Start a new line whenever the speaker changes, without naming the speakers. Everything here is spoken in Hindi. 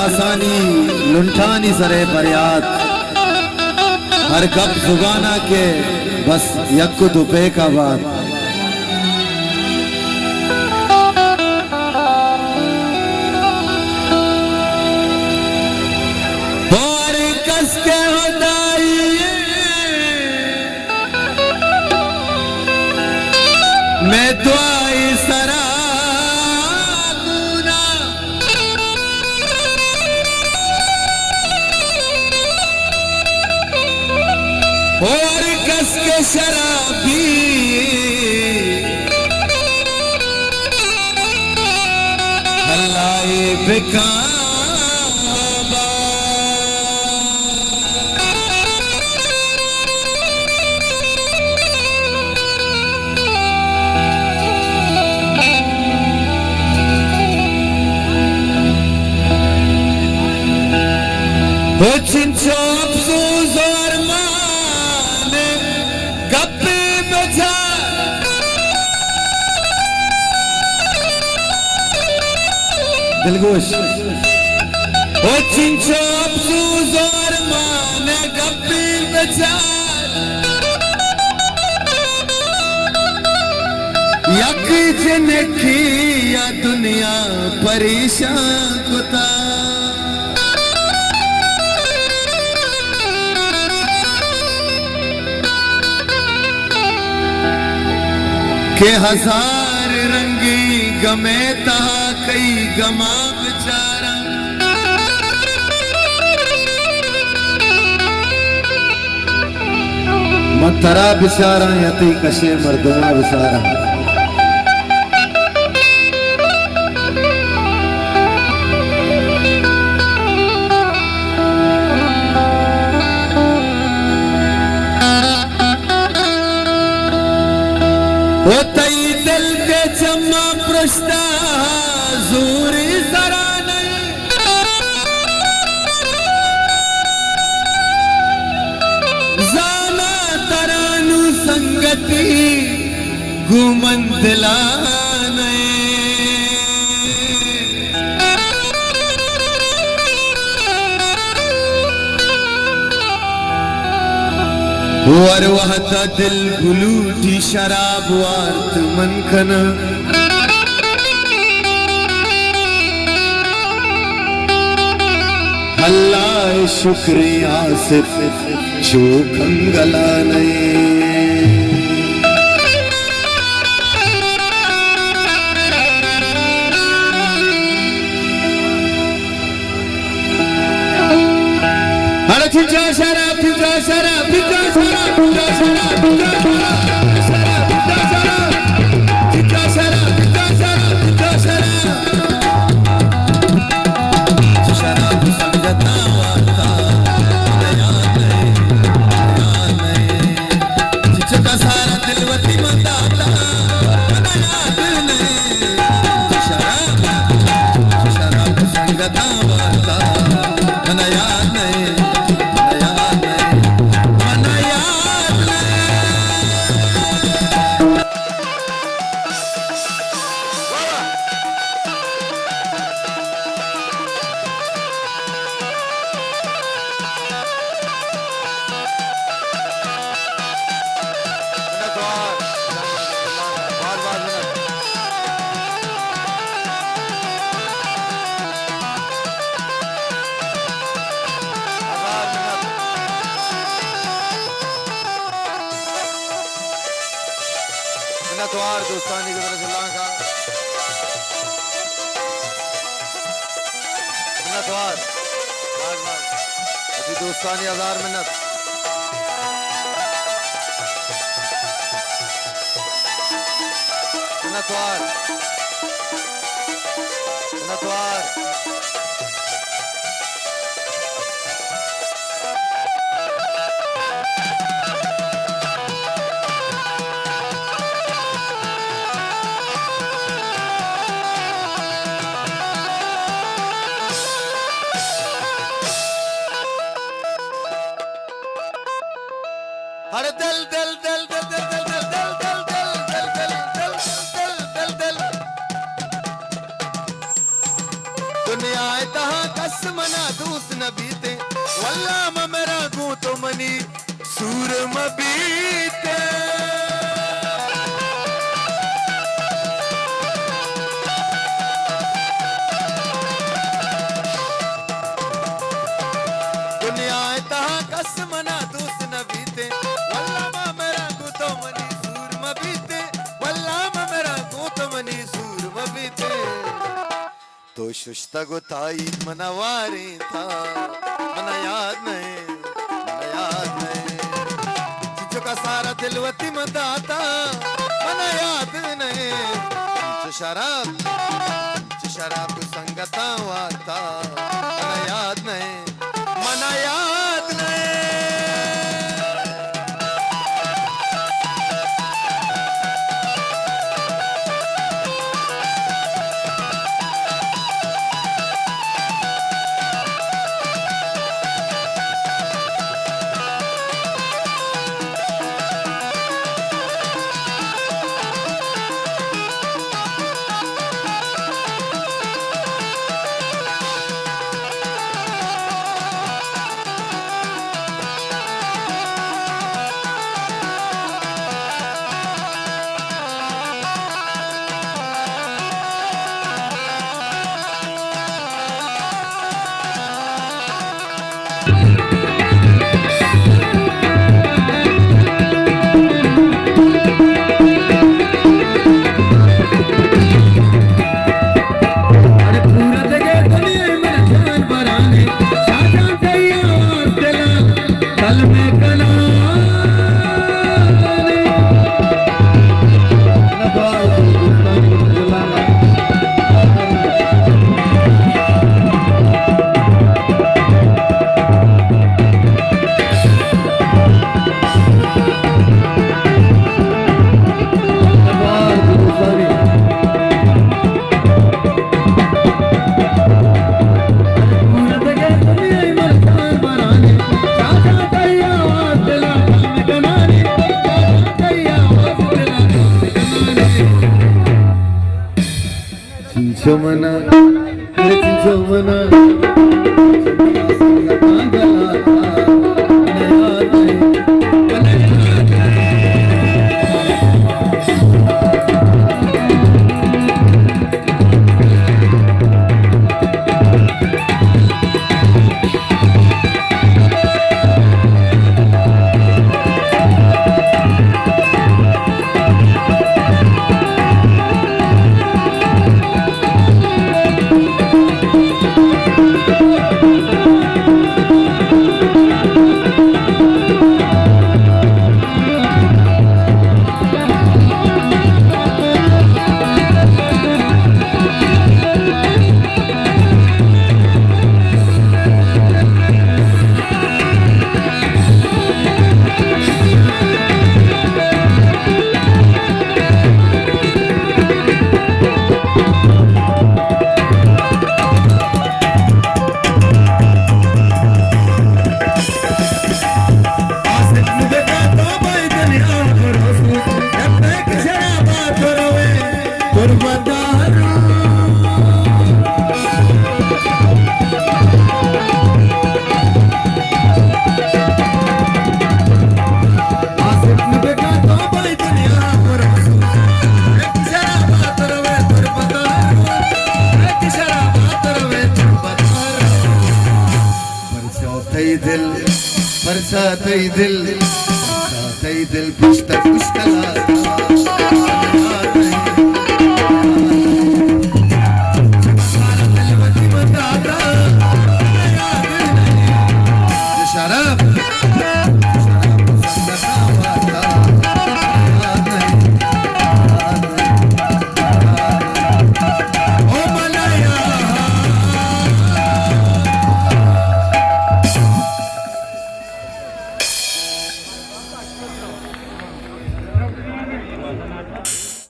जुदासानी लुंठानी सरे फरियाद हर कब जुबाना के बस यक्कु दुपे का बात और कस के होदाई मैं तो आई सरा और कस के शराबी हल्लाए बेकाबा हो चिंचो अफसोस और दिलगोश ओ चिंचो अफसोस और माने गप्पी बेचार यक जनकी या दुनिया परेशान कुता के हजार रंगी गमे तहा कई गमा बेचारा मतरा बेचारा यति कशे मर्दमा बेचारा होतई दिल के चम्मा प्रश्ता जूरी जरा नहीं जाना तरानु संगति गुमंदला और वहता दिल गुलूठी शराब वार्त मनखन अल्लाह शुक्रिया सिर्फ जो कंगला नहीं फिजा शराब फिजा शराब फिजा शराब फिजा शराब फिजा शराब फिजा शराब फिजा शराब फिजा शराब फिजा शराब शराब संगता वाता याद नहीं जिसका सारा दिलवती मंदाता याद नहीं शराब संगता वाता याद नहीं मिन्नतवार दोस्तानी की तरफ अल्लाह का मिन्नतवार अभी दोस्तानी हजार मिन्नत मिन्नतवार मिन्नतवार हर दिल दिल दिल दिल दिल दिल दिल दिल दिल दिल दिल दिल दिल दिल दिल दुनिया तहा कसम दूस न बीते वल्ला म मेरा गू तो मनी सूर म बीते दुनिया तहा कस मना दूस न बीते वल्ला म मेरा गू तो मनी सूर म बीते वल्ला म मेरा गू तो मनी सूर म बीते तो शुष्ता गोताई मनवारे था मना याद नहीं जिंचो का सारा दिलवती मदाता मना याद नहीं शराब को संगता वाता मना याद नहीं मना याद नहीं Chomana, chomana, दिल पुछता कुछ कला